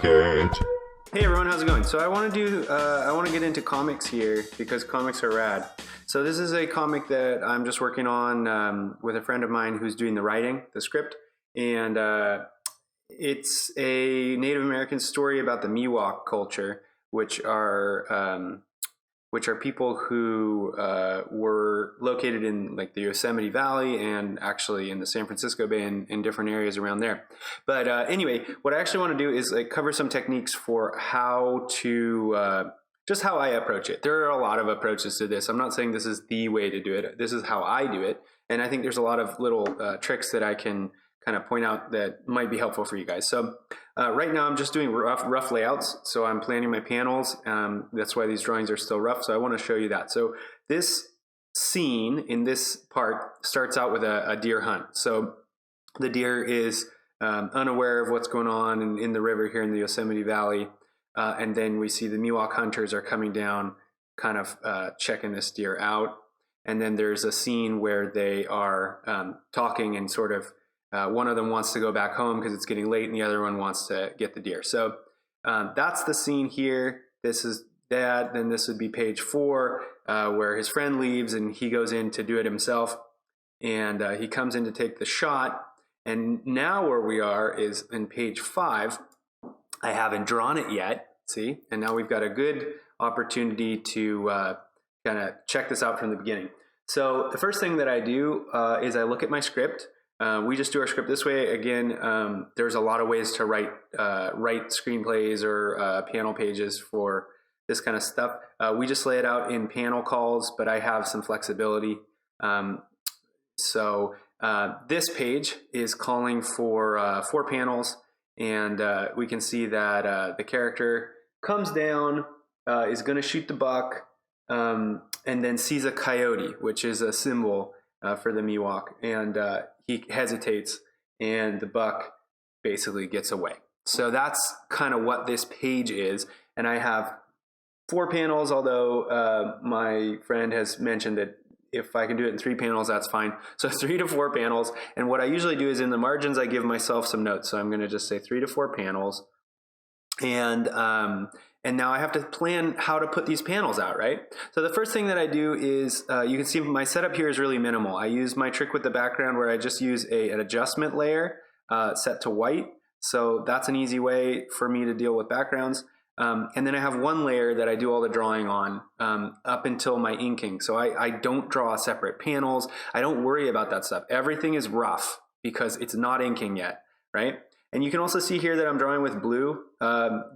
yamsketch. Hey everyone, how's it going? So I want to get into comics here because comics are rad. So this is a comic that I'm just working on with a friend of mine who's doing the writing, the script, and it's a Native American story about the Miwok culture, which are people who were located in like the Yosemite Valley and actually in the San Francisco Bay and in different areas around there. But anyway, what I actually want to do is like cover some techniques for how to just how I approach it. There are a lot of approaches to this. I'm not saying this is the way to do it. This is how I do it. And I think there's a lot of little tricks that I can kind of point out that might be helpful for you guys. So right now I'm just doing rough layouts. So I'm planning my panels. That's why these drawings are still rough. So I want to show you that. So this scene in this part starts out with a deer hunt. So the deer is unaware of what's going on in the river here in the Yosemite Valley. And then we see the Miwok hunters are coming down, kind of checking this deer out. And then there's a scene where they are talking and sort of one of them wants to go back home because it's getting late and the other one wants to get the deer. So that's the scene here. This is that. Then this would be page 4 where his friend leaves and he goes in to do it himself. And he comes in to take the shot. And now where we are is in page 5. I haven't drawn it yet, see? And now we've got a good opportunity to kind of check this out from the beginning. So the first thing that I do is I look at my script. We just do our script this way. Again, there's a lot of ways to write screenplays or panel pages for this kind of stuff. We just lay it out in panel calls, but I have some flexibility. So this page is calling for 4 panels. And we can see that the character comes down, is going to shoot the buck, and then sees a coyote, which is a symbol for the Miwok. And he hesitates, and the buck basically gets away. So that's kind of what this page is. And I have 4 panels, although my friend has mentioned that if I can do it in 3 panels, that's fine. So 3 to 4 panels. And what I usually do is in the margins, I give myself some notes. So I'm going to just say 3 to 4 panels. And now I have to plan how to put these panels out, right? So the first thing that I do is, you can see my setup here is really minimal. I use my trick with the background where I just use an adjustment layer set to white. So that's an easy way for me to deal with backgrounds. And then I have one layer that I do all the drawing on up until my inking. So I don't draw separate panels. I don't worry about that stuff. Everything is rough because it's not inking yet, right? And you can also see here that I'm drawing with blue.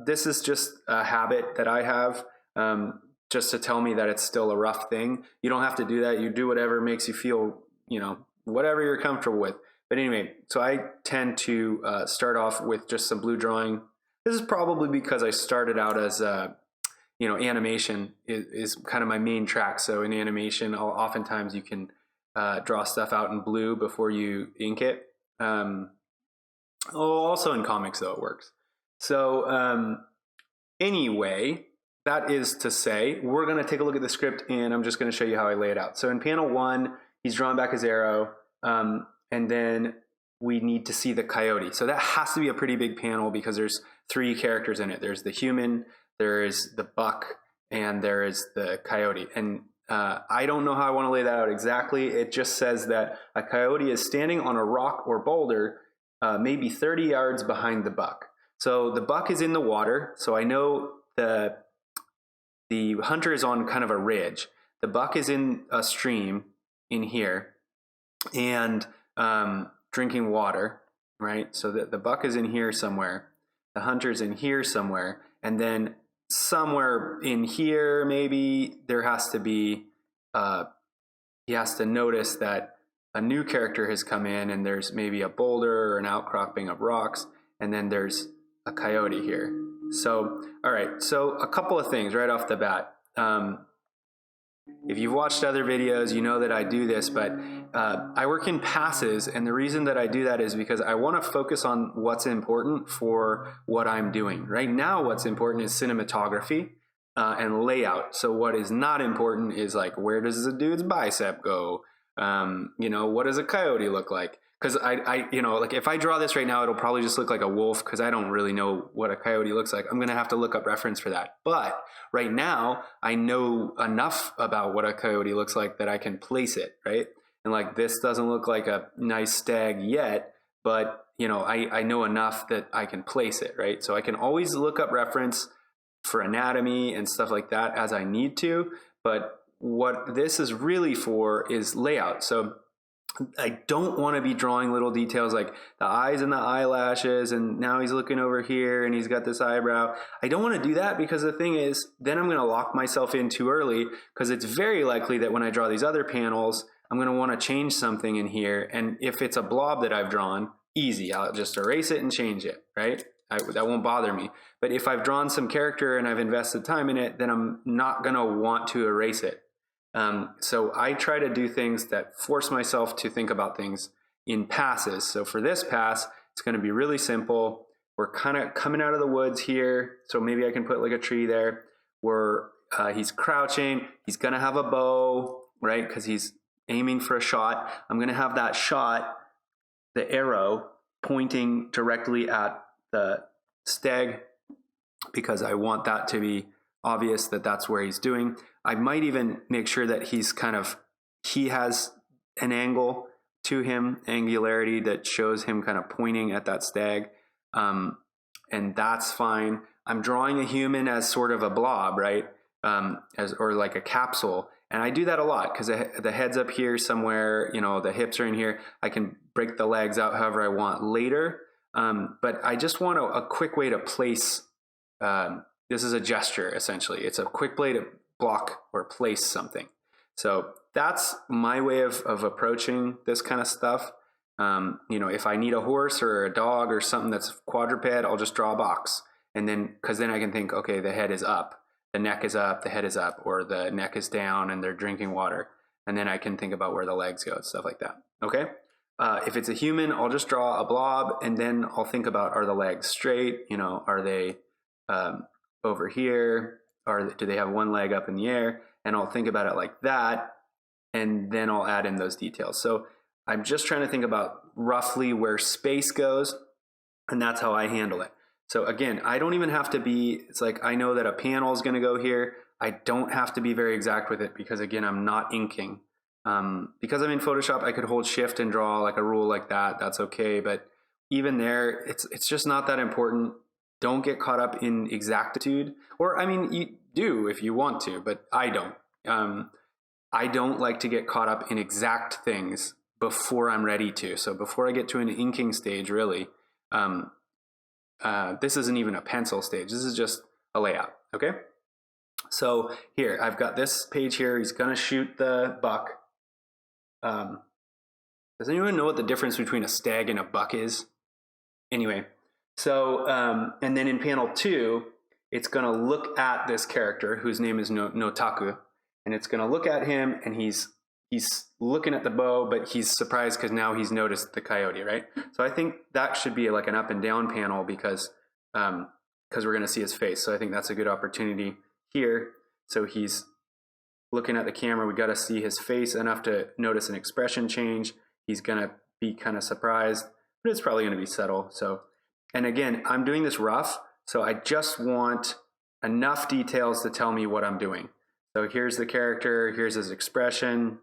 This is just a habit that I have just to tell me that it's still a rough thing. You don't have to do that. You do whatever makes you feel, whatever you're comfortable with. But anyway, so I tend to start off with just some blue drawing. This is probably because I started out as, animation is kind of my main track. So in animation, oftentimes you can draw stuff out in blue before you ink it. Also in comics, though, it works. So anyway, that is to say, we're going to take a look at the script, and I'm just going to show you how I lay it out. So in panel 1, he's drawn back his arrow, and then we need to see the coyote. So that has to be a pretty big panel because there's 3 characters in it. There's the human, there is the buck, and there is the coyote. And I don't know how I want to lay that out exactly. It just says that a coyote is standing on a rock or boulder, maybe 30 yards behind the buck. So the buck is in the water. So I know the hunter is on kind of a ridge. The buck is in a stream in here and drinking water, right? So the buck is in here somewhere. The hunter's in here somewhere. And then somewhere in here, maybe there has to be, he has to notice that a new character has come in and there's maybe a boulder or an outcropping of rocks. And then there's a coyote here. So, all right. So a couple of things right off the bat. If you've watched other videos, you know that I do this, but I work in passes, and the reason that I do that is because I want to focus on what's important for what I'm doing. Right now, what's important is cinematography and layout. So what is not important is like, where does the dude's bicep go? What does a coyote look like? because you know, like if I draw this right now, it'll probably just look like a wolf because I don't really know what a coyote looks like. I'm gonna have to look up reference for that. But right now, I know enough about what a coyote looks like that I can place it, right? And like this doesn't look like a nice stag yet, but you know, I know enough that I can place it, right? So I can always look up reference for anatomy and stuff like that as I need to. But what this is really for is layout. So I don't want to be drawing little details like the eyes and the eyelashes, and now he's looking over here and he's got this eyebrow. I don't want to do that because the thing is, then I'm going to lock myself in too early, because it's very likely that when I draw these other panels, I'm going to want to change something in here. And if it's a blob that I've drawn, easy, I'll just erase it and change it, right? That won't bother me. But if I've drawn some character and I've invested time in it, then I'm not going to want to erase it. So I try to do things that force myself to think about things in passes. So for this pass, it's going to be really simple. We're kind of coming out of the woods here. So maybe I can put like a tree there where he's crouching. He's going to have a bow, right? Because he's aiming for a shot. I'm going to have that shot, the arrow pointing directly at the stag, because I want that to be obvious that that's where he's doing. I might even make sure that he has an angle to him, angularity that shows him kind of pointing at that stag. And that's fine. I'm drawing a human as sort of a blob, right? Or like a capsule. And I do that a lot because the head's up here somewhere, you know, the hips are in here. I can break the legs out however I want later. But I just want a quick way to place, this is a gesture essentially. It's a quick way to block or place something. So that's my way of approaching this kind of stuff. You know, if I need a horse or a dog or something that's quadruped, I'll just draw a box. And then, because then I can think, okay, the head is up, the neck is up, the head is up, or the neck is down and they're drinking water. And then I can think about where the legs go, stuff like that. Okay. If it's a human, I'll just draw a blob, and then I'll think about, are the legs straight? You know, are they over here? Do they have one leg up in the air? And I'll think about it like that, and then I'll add in those details. So I'm just trying to think about roughly where space goes, and that's how I handle it. So again, I don't even have to be, it's like I know that a panel is going to go here. I don't have to be very exact with it because again, I'm not inking. Because I'm in Photoshop, I could hold shift and draw like a rule like that. That's okay. But even there, it's just not that important. Don't get caught up in exactitude. Or I mean, you do if you want to, but I don't. I don't like to get caught up in exact things before I'm ready to. So before I get to an inking stage, really, this isn't even a pencil stage. This is just a layout. Okay. So here, I've got this page here. He's going to shoot the buck. Does anyone know what the difference between a stag and a buck is? Anyway, so, and then in panel 2, it's going to look at this character whose name is Notaku, and it's going to look at him, and he's looking at the bow, but he's surprised because now he's noticed the coyote, right? So I think that should be like an up and down panel because we're going to see his face. So I think that's a good opportunity here. So he's looking at the camera. We got to see his face enough to notice an expression change. He's going to be kind of surprised, but it's probably going to be subtle. So, and again, I'm doing this rough, so I just want enough details to tell me what I'm doing. So here's the character, here's his expression.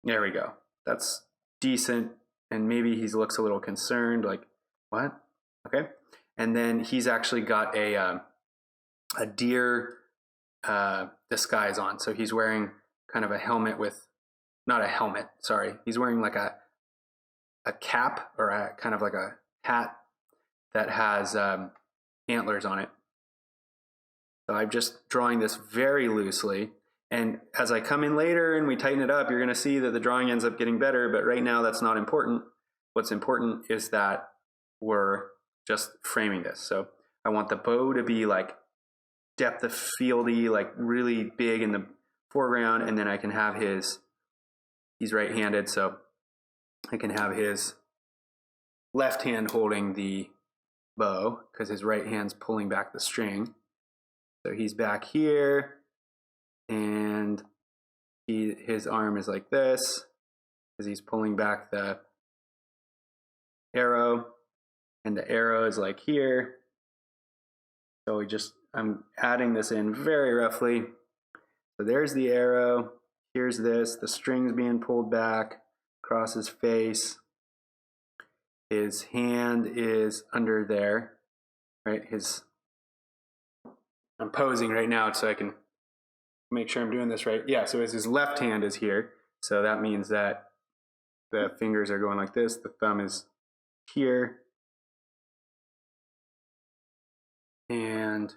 There we go. That's decent. And maybe he looks a little concerned, like, what? Okay. And then he's actually got a deer disguise on. So he's wearing kind of a helmet with, not a helmet, sorry. He's wearing like a cap or a kind of like a hat that has antlers on it. So I'm just drawing this very loosely. And as I come in later and we tighten it up, you're going to see that the drawing ends up getting better. But right now that's not important. What's important is that we're just framing this. So I want the bow to be like depth of fieldy, like really big in the foreground. And then I can have he's right-handed. So I can have his left hand holding the bow because his right hand's pulling back the string. So he's back here and his arm is like this because he's pulling back the arrow, and the arrow is like here. So I'm adding this in very roughly. So there's the arrow, here's this, the string's being pulled back across his face. His hand is under there, right? I'm posing right now so I can make sure I'm doing this right. Yeah, so his left hand is here. So that means that the fingers are going like this, the thumb is here. And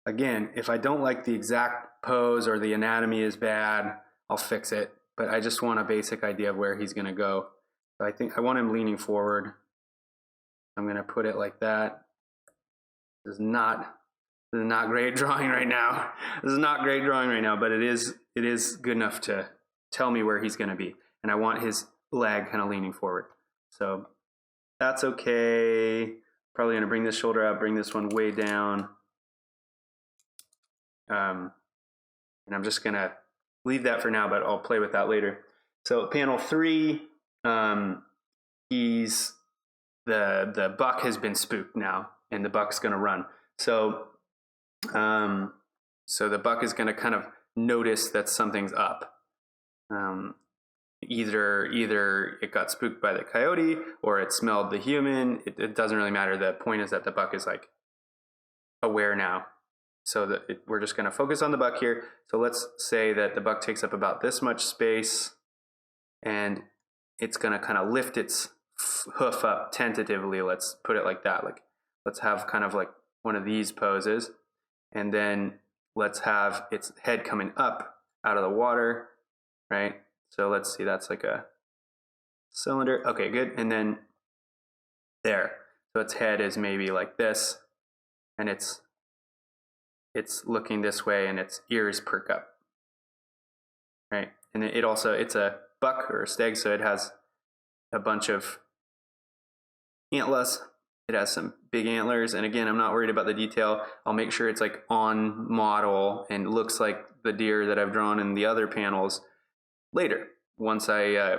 again, if I don't like the exact pose or the anatomy is bad, I'll fix it. But I just want a basic idea of where he's gonna go. So I think I want him leaning forward. I'm gonna put it like that. This is not great drawing right now. This is not great drawing right now, but it is good enough to tell me where he's gonna be. And I want his leg kind of leaning forward. So that's okay. Probably gonna bring this shoulder up, bring this one way down. And I'm just gonna leave that for now, but I'll play with that later. So panel 3, the buck has been spooked now, and the buck's gonna run. So the buck is gonna kind of notice that something's up. Either it got spooked by the coyote or it smelled the human. It doesn't really matter. The point is that the buck is like aware now. So we're just going to focus on the buck here. So let's say that the buck takes up about this much space, and it's going to kind of lift its hoof up tentatively. Let's put it like that. Like, let's have kind of like one of these poses, and then let's have its head coming up out of the water, right? So let's see, that's like a cylinder. Okay, good. And then there. So its head is maybe like this, and it's looking this way, and its ears perk up, right? And it's a buck or a stag, so it has a bunch of antlers. It has some big antlers, and again, I'm not worried about the detail. I'll make sure it's like on model and looks like the deer that I've drawn in the other panels later, once I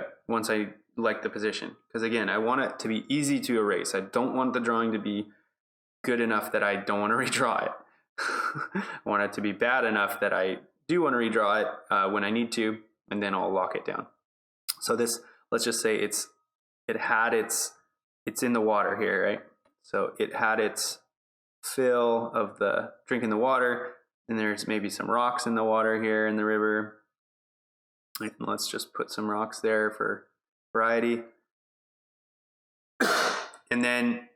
like the position. Because again, I want it to be easy to erase. I don't want the drawing to be good enough that I don't want to redraw it. I want it to be bad enough that I do want to redraw it when I need to, and then I'll lock it down. So this, let's just say it's in the water here, right? So it had its fill of the drinking the water, and there's maybe some rocks in the water here in the river. And let's just put some rocks there for variety. And then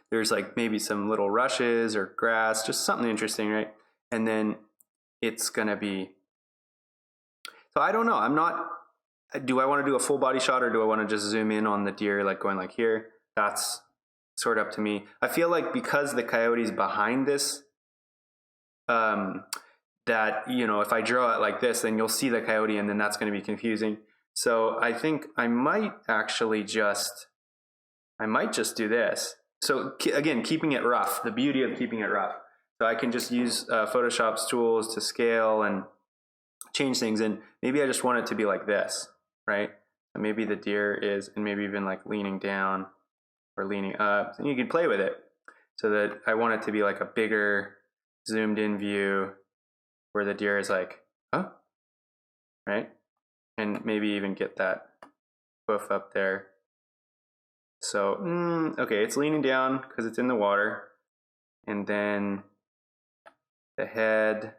there's like maybe some little rushes or grass, just something interesting, right? And then it's gonna be, so I don't know, do I want to do a full body shot, or do I want to just zoom in on the deer, like going like here? That's sort of up to me. I feel like because the coyote's behind this, that, you know, if I draw it like this, then you'll see the coyote, and then that's going to be confusing. So I think I might just do this. So again, keeping it rough, the beauty of keeping it rough. So I can just use Photoshop's tools to scale and change things. And maybe I just want it to be like this, right? And maybe the deer is, and maybe even like leaning down or leaning up. And you can play with it so that I want it to be like a bigger zoomed in view where the deer is like, oh, right? And maybe even get that hoof up there. So, okay, it's leaning down because it's in the water. And then the head,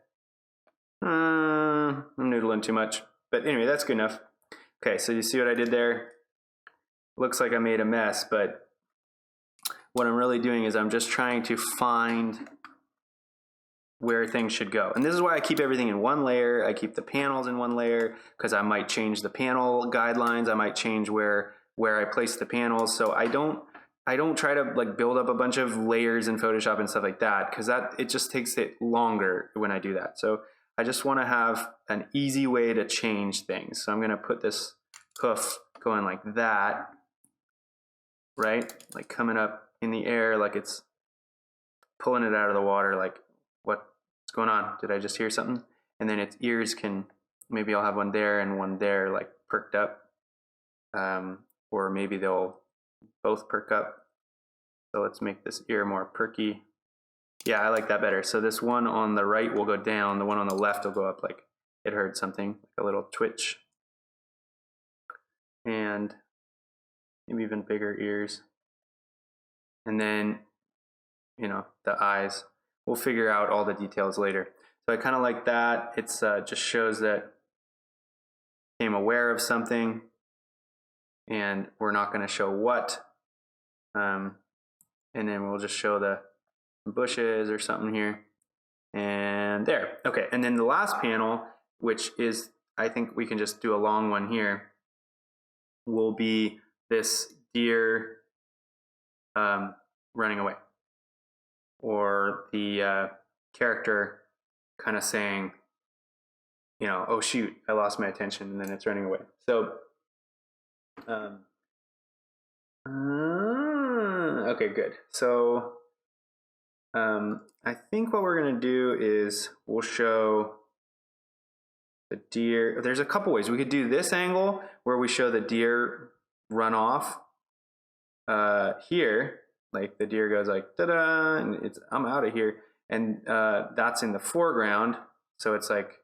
I'm noodling too much. But anyway, that's good enough. Okay, so you see what I did there? Looks like I made a mess, but what I'm really doing is I'm just trying to find where things should go. And this is why I keep everything in one layer. I keep the panels in one layer because I might change the panel guidelines. I might change where I place the panels. So I don't try to like build up a bunch of layers in Photoshop and stuff like that, because it just takes it longer when I do that. So I just want to have an easy way to change things. So I'm going to put this hoof going like that, right? Like coming up in the air, like it's pulling it out of the water, like what's going on? Did I just hear something? And then its ears maybe I'll have one there and one there, like perked up. or maybe they'll both perk up. So let's make this ear more perky. Yeah, I like that better. So this one on the right will go down, the one on the left will go up like it heard something, like a little twitch. And maybe even bigger ears. And then, you know, the eyes. We'll figure out all the details later. So I kind of like that. It's just shows that became aware of something, and we're not going to show what. And then we'll just show the bushes or something here. And there. Okay. And then the last panel, which is, I think we can just do a long one here, will be this deer running away, or the character kind of saying, you know, oh shoot, I lost my attention, and then it's running away. So, okay, good. So, I think what we're gonna do is we'll show the deer. There's a couple ways. We could do this angle where we show the deer run off. Here, like the deer goes like da-da, and it's I'm out of here, and that's in the foreground, so it's like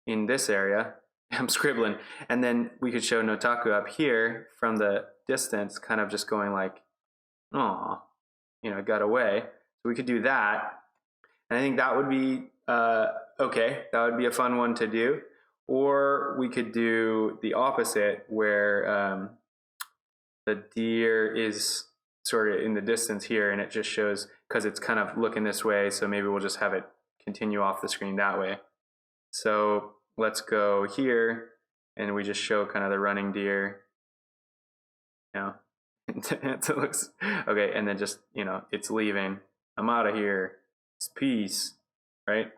in this area. I'm scribbling, and then we could show Notaku up here from the distance, kind of just going like, oh, you know, it got away. So we could do that, and I think that would be okay. That would be a fun one to do. Or we could do the opposite, where the deer is sort of in the distance here, and it just shows, because it's kind of looking this way, so maybe we'll just have it continue off the screen that way. So let's go here, and we just show kind of the running deer. You know, it looks okay, and then just, you know, it's leaving. I'm out of here. It's peace, right?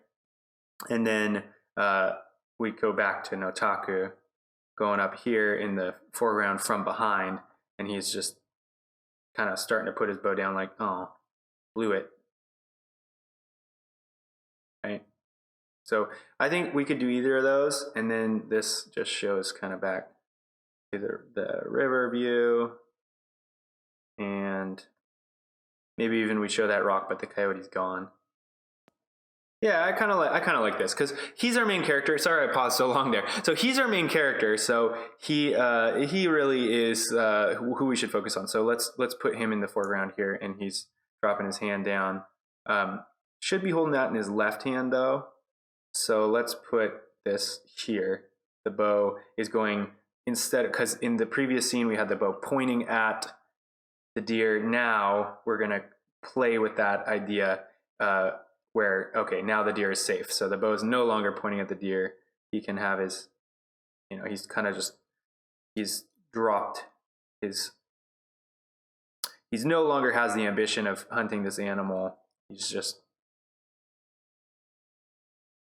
And then we go back to Notaku going up here in the foreground from behind, and he's just kind of starting to put his bow down like, oh, blew it. Right? So I think we could do either of those, and then this just shows kind of back to the river view, and maybe even we show that rock, but the coyote's gone. Yeah, I kind of like this, because he's our main character. Sorry, I paused so long there. So he's our main character. So he really is who we should focus on. So let's put him in the foreground here, and he's dropping his hand down. Should be holding that in his left hand though. So let's put this here. The bow is going instead, because in the previous scene we had the bow pointing at the deer. Now we're gonna play with that idea. Where, okay, now the deer is safe. So the bow is no longer pointing at the deer. He can have his, you know, he's kind of just, he's dropped his, he's no longer has the ambition of hunting this animal. He's just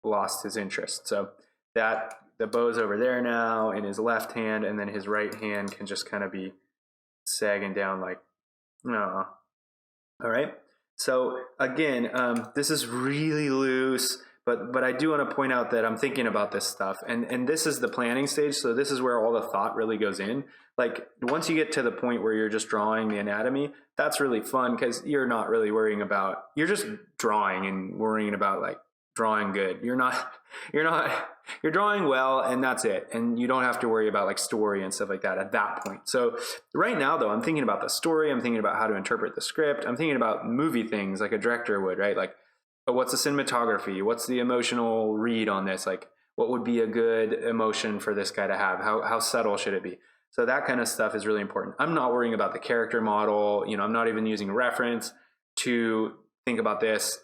lost his interest. So that, the bow's over there now in his left hand, and then his right hand can just kind of be sagging down like, no. All right. So again, this is really loose, but I do want to point out that I'm thinking about this stuff, and this is the planning stage. So this is where all the thought really goes in. Like once you get to the point where you're just drawing the anatomy, that's really fun, because you're not really worrying about, you're just drawing and worrying about like drawing good. You're drawing well, and that's it. And you don't have to worry about like story and stuff like that at that point. So right now though, I'm thinking about the story. I'm thinking about how to interpret the script. I'm thinking about movie things like a director would, right? Like, but what's the cinematography? What's the emotional read on this? Like, what would be a good emotion for this guy to have? How subtle should it be? So that kind of stuff is really important. I'm not worrying about the character model. You know, I'm not even using a reference to think about this.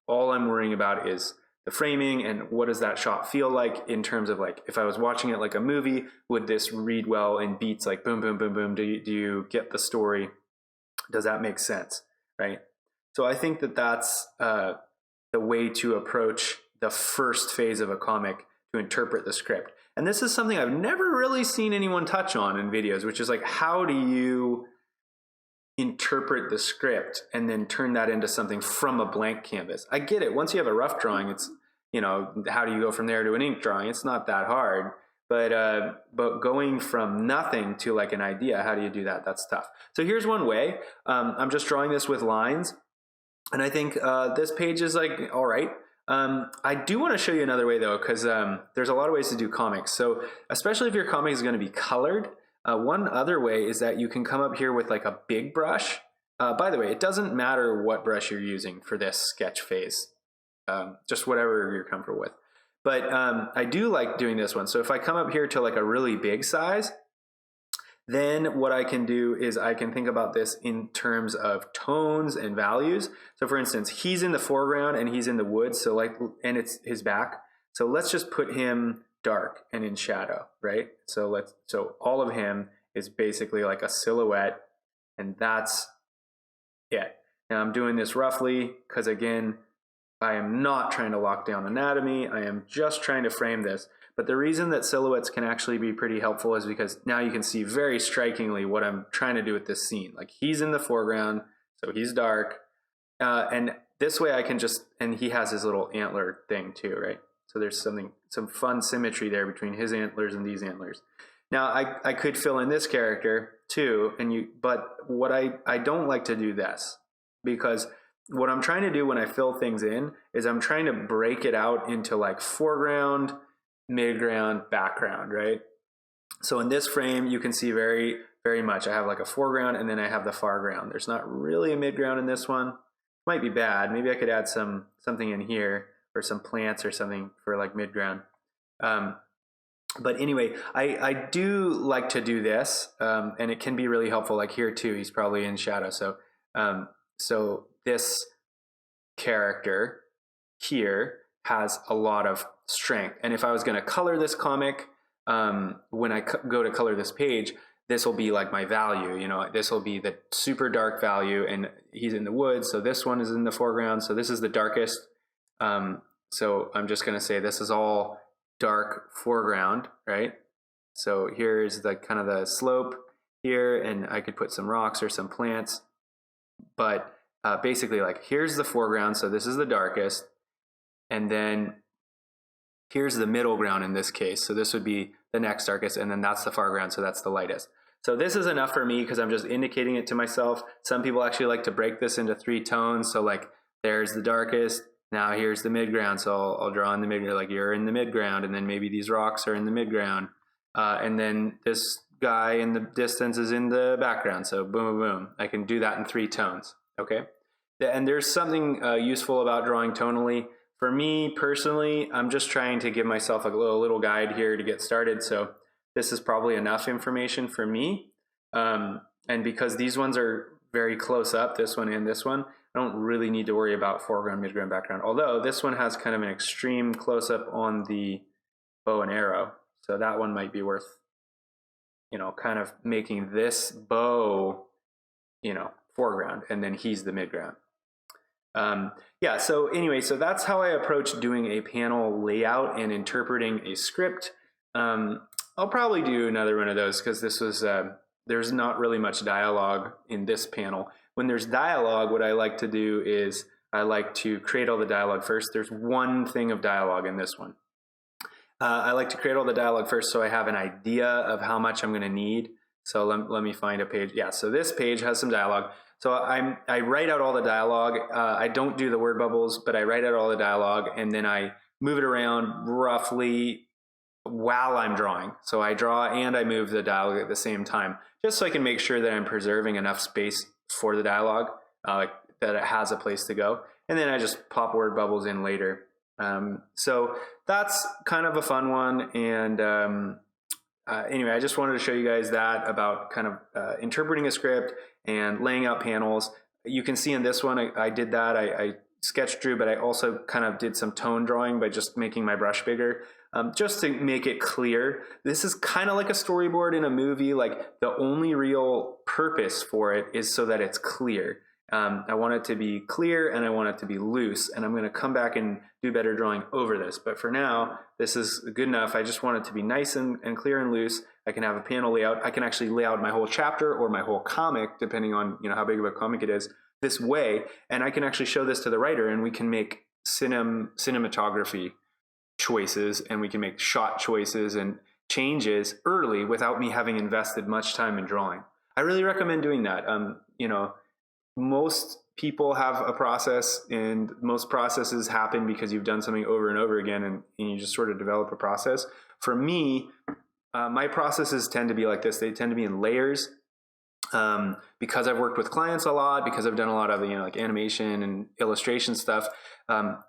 All I'm worrying about is the framing, and what does that shot feel like in terms of like, if I was watching it like a movie, would this read well in beats like boom, boom, boom, boom? Do you get the story? Does that make sense, right? So I think that that's the way to approach the first phase of a comic, to interpret the script. And this is something I've never really seen anyone touch on in videos, which is like, how do you interpret the script and then turn that into something from a blank canvas? I get it. Once you have a rough drawing, it's, you know, how do you go from there to an ink drawing? It's not that hard. But going from nothing to like an idea, how do you do that? That's tough. So here's one way. I'm just drawing this with lines, and I think this page is like all right. I do want to show you another way though, because there's a lot of ways to do comics. So especially if your comic is going to be colored, one other way is that you can come up here with like a big brush. By the way, it doesn't matter what brush you're using for this sketch phase, just whatever you're comfortable with. But I do like doing this one. So if I come up here to like a really big size, then what I can do is I can think about this in terms of tones and values. So for instance, he's in the foreground and he's in the woods, so like, and it's his back. So let's just put him dark and in shadow, right? So all of him is basically like a silhouette, and that's it. Now I'm doing this roughly because again, I am not trying to lock down anatomy. I am just trying to frame this. But the reason that silhouettes can actually be pretty helpful is because now you can see very strikingly what I'm trying to do with this scene. Like he's in the foreground, so he's dark. And this way I can just, and he has his little antler thing too, right? So there's some fun symmetry there between his antlers and these antlers. Now I could fill in this character too, but what I don't like to do this, because what I'm trying to do when I fill things in is I'm trying to break it out into like foreground, midground, background, right? So in this frame, you can see very, very much. I have like a foreground and then I have the foreground. There's not really a midground in this one. Might be bad. Maybe I could add something in here or some plants or something for like midground. But anyway, I do like to do this, and it can be really helpful. Like here too, he's probably in shadow. So this character here has a lot of strength. And if I was going to color this comic, when I go to color this page, this will be like my value. You know, this will be the super dark value, and he's in the woods. So this one is in the foreground. So this is the darkest. So I'm just going to say this is all dark foreground, right? So here's the kind of the slope here, and I could put some rocks or some plants. But basically, like here's the foreground. So this is the darkest. And then here's the middle ground in this case. So this would be the next darkest, and then that's the foreground, so that's the lightest. So this is enough for me because I'm just indicating it to myself. Some people actually like to break this into 3 tones. So like there's the darkest, now here's the midground. So I'll draw in the midground, like you're in the midground, and then maybe these rocks are in the midground. And then this guy in the distance is in the background. So boom, boom, boom. I can do that in 3 tones, okay? And there's something useful about drawing tonally. For me personally, I'm just trying to give myself a little guide here to get started. So this is probably enough information for me. And because these ones are very close up, this one and this one, I don't really need to worry about foreground, midground, background. Although this one has kind of an extreme close up on the bow and arrow. So that one might be worth, you know, kind of making this bow, you know, foreground, and then he's the midground. Yeah, so anyway, so that's how I approach doing a panel layout and interpreting a script. I'll probably do another one of those because this was, there's not really much dialogue in this panel. When there's dialogue, what I like to do is I like to create all the dialogue first. There's one thing of dialogue in this one. I like to create all the dialogue first so I have an idea of how much I'm going to need. So let me find a page. Yeah, so this page has some dialogue. So I write out all the dialogue. I don't do the word bubbles, but I write out all the dialogue, and then I move it around roughly while I'm drawing. So I draw and I move the dialogue at the same time, just so I can make sure that I'm preserving enough space for the dialogue, like that it has a place to go. And then I just pop word bubbles in later. So that's kind of a fun one. And anyway, I just wanted to show you guys that about kind of interpreting a script and laying out panels. You can see in this one, I did that. I sketch drew, but I also kind of did some tone drawing by just making my brush bigger, just to make it clear. This is kind of like a storyboard in a movie. Like the only real purpose for it is so that it's clear. I want it to be clear and I want it to be loose, and I'm going to come back and do better drawing over this. But for now, this is good enough. I just want it to be nice and clear and loose. I can have a panel layout. I can actually lay out my whole chapter or my whole comic, depending on, you know, how big of a comic it is, this way. And I can actually show this to the writer, and we can make cinematography choices, and we can make shot choices, and changes early without me having invested much time in drawing. I really recommend doing that. You know, most people have a process, and most processes happen because you've done something over and over again, and you just sort of develop a process. For me, my processes tend to be like this. They tend to be in layers. Because I've worked with clients a lot, because I've done a lot of, you know, like animation and illustration stuff.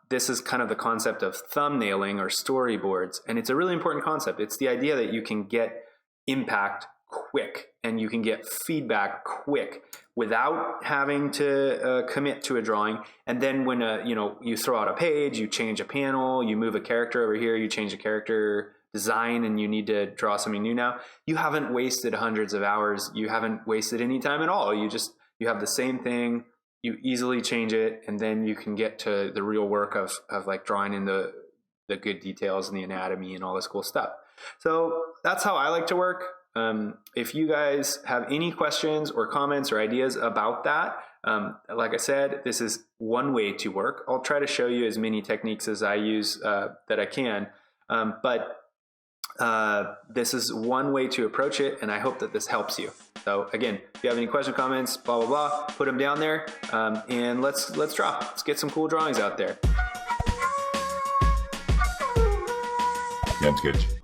This is kind of the concept of thumbnailing or storyboards. And it's a really important concept. It's the idea that you can get impact quick and you can get feedback quick without having to commit to a drawing. And then when you know, you throw out a page, you change a panel, you move a character over here, you change a character design, and you need to draw something new now, you haven't wasted hundreds of hours. You haven't wasted any time at all. You have the same thing, you easily change it, and then you can get to the real work of like drawing in the good details and the anatomy and all this cool stuff. So that's how I like to work. If you guys have any questions or comments or ideas about that, like I said, this is one way to work. I'll try to show you as many techniques as I use that I can. But this is one way to approach it, and I hope that this helps you. So again, if you have any questions, comments, blah, blah, blah, put them down there, and let's draw. Let's get some cool drawings out there. Yamsketch.